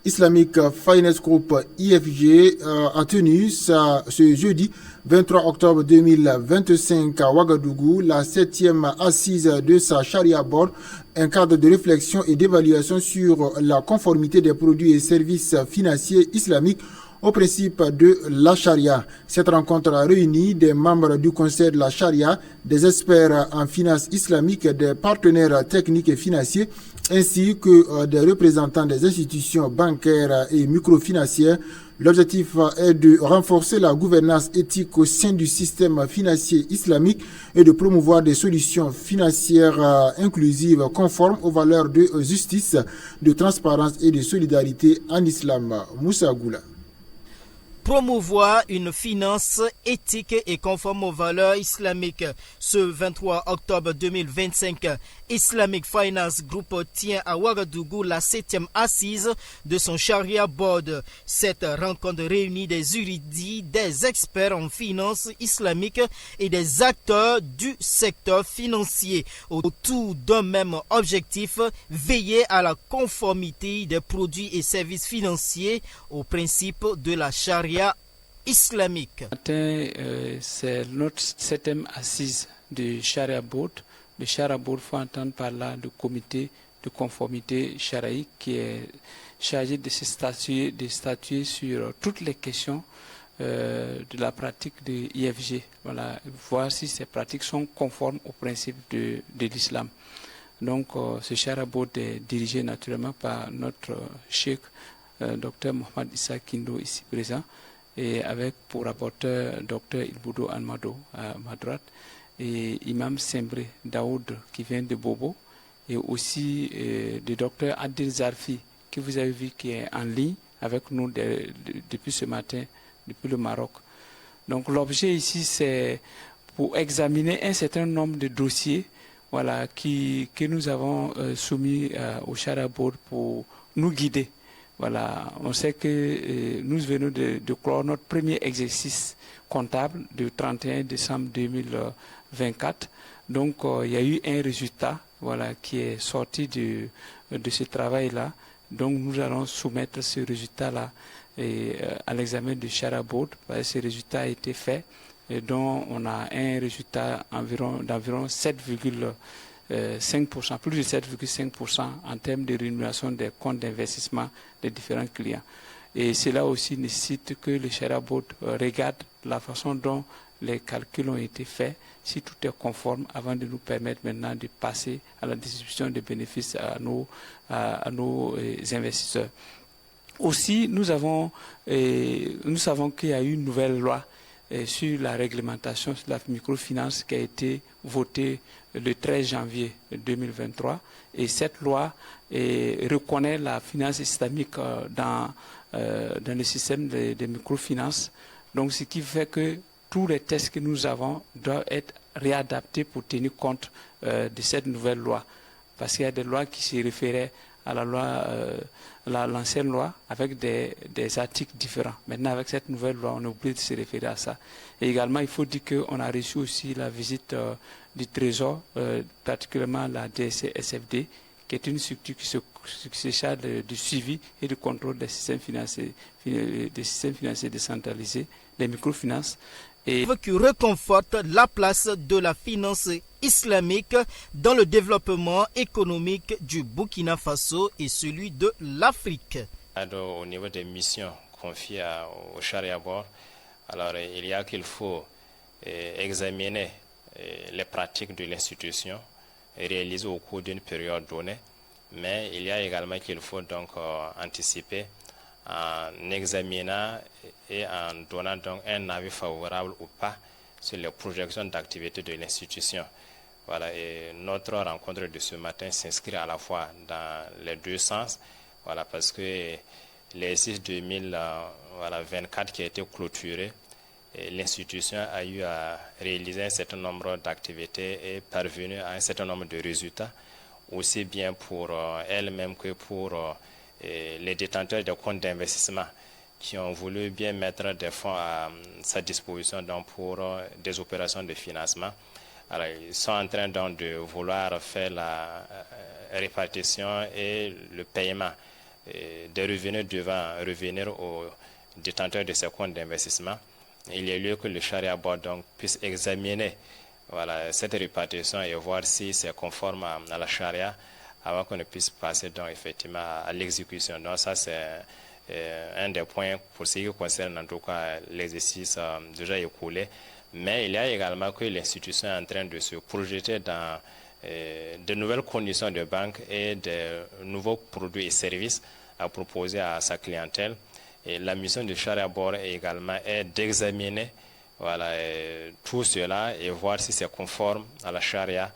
Islamic Finance Group IFG a tenu ce jeudi 23 octobre 2025 à Ouagadougou la 7e assise de sa Sharia Board, un cadre de réflexion et d'évaluation sur la conformité des produits et services financiers islamiques au principe de la charia. Cette rencontre a réuni des membres du Conseil de la charia, des experts en finances islamiques, des partenaires techniques et financiers, ainsi que des représentants des institutions bancaires et microfinancières. L'objectif est de renforcer la gouvernance éthique au sein du système financier islamique et de promouvoir des solutions financières inclusives conformes aux valeurs de justice, de transparence et de solidarité en islam. Moussa Goula. Promouvoir une finance éthique et conforme aux valeurs islamiques. Ce 23 octobre 2025, Islamic Finance Group tient à Ouagadougou la 7e assise de son Sharia Board. Cette rencontre réunit des érudits, des experts en finance islamique et des acteurs du secteur financier autour d'un même objectif, veiller à la conformité des produits et services financiers aux principes de la charia islamique. C'est notre 7e assise du Sharia Board. Le Sharia Board, faut entendre par là le comité de conformité charaïque qui est chargé de statuer sur toutes les questions de la pratique de IFG. Voilà, voir si ces pratiques sont conformes aux principes de l'islam. Donc, ce Sharia Board est dirigé naturellement par notre cheikh, Dr Mohamed Issa Kindo, ici présent, et avec pour rapporteur Dr Ilboudo Almado à ma droite, et Imam Sembre Daoud qui vient de Bobo, et aussi le Dr Adil Zarfi, que vous avez vu qui est en ligne avec nous depuis ce matin, depuis le Maroc. Donc l'objet ici, c'est pour examiner un certain nombre de dossiers, voilà, que nous avons soumis au Sharia Board pour nous guider. Voilà, on sait que nous venons de clore notre premier exercice comptable le 31 décembre 2024. Donc, il y a eu un résultat, voilà, qui est sorti de ce travail-là. Donc, nous allons soumettre ce résultat-là à l'examen du Sharia Board. Ce résultat a été fait, et dont on a un résultat d'environ 7,5%, plus de 7,5% en termes de rémunération des comptes d'investissement des différents clients. Et cela aussi nécessite que le Sharia Board regarde la façon dont les calculs ont été faits, si tout est conforme, avant de nous permettre maintenant de passer à la distribution des bénéfices à nos investisseurs. Aussi, nous savons qu'il y a eu une nouvelle loi sur la réglementation sur la microfinance qui a été votée le 13 janvier 2023. Et cette loi reconnaît la finance islamique dans le système de microfinance. Donc, ce qui fait que tous les tests que nous avons doivent être réadaptés pour tenir compte de cette nouvelle loi. Parce qu'il y a des lois qui se référaient à la loi, l'ancienne loi, avec des articles différents. Maintenant, avec cette nouvelle loi, on est obligé de se référer à ça. Et également, il faut dire qu'on a reçu aussi la visite du Trésor, particulièrement la DSC-SFD, qui est une structure qui se charge du suivi et du contrôle des systèmes financiers décentralisés, des microfinances. Et qui réconforte la place de la finance islamique dans le développement économique du Burkina Faso et celui de l'Afrique. Au niveau des missions confiées au Sharia Board, alors il y a qu'il faut examiner les pratiques de l'institution réalisées au cours d'une période donnée, mais il y a également qu'il faut donc anticiper en examinant et en donnant donc un avis favorable ou pas sur les projections d'activité de l'institution. Voilà, et notre rencontre de ce matin s'inscrit à la fois dans les deux sens, voilà, parce que l'exercice 2024 qui a été clôturé, l'institution a eu à réaliser un certain nombre d'activités et parvenu à un certain nombre de résultats, aussi bien pour elle-même que pour les détenteurs de comptes d'investissement qui ont voulu bien mettre des fonds à sa disposition donc pour des opérations de financement. Alors, ils sont en train donc de vouloir faire la répartition et le paiement des revenus devant revenir aux détenteurs de ces comptes d'investissement, il y a lieu que le Sharia Board donc puisse examiner cette répartition et voir si c'est conforme à la Sharia avant qu'on ne puisse passer donc effectivement à l'exécution. Donc ça c'est un des points pour ce qui concerne en tout cas l'exercice déjà écoulé. Mais il y a également que l'institution est en train de se projeter dans de nouvelles conditions de banque et de nouveaux produits et services à proposer à sa clientèle. Et la mission du Sharia Board également est d'examiner tout cela et voir si c'est conforme à la Sharia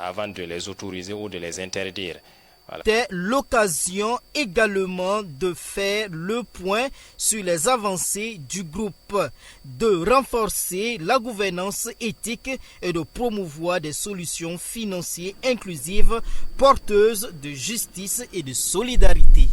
avant de les autoriser ou de les interdire. C'était l'occasion également de faire le point sur les avancées du groupe, de renforcer la gouvernance éthique et de promouvoir des solutions financières inclusives porteuses de justice et de solidarité.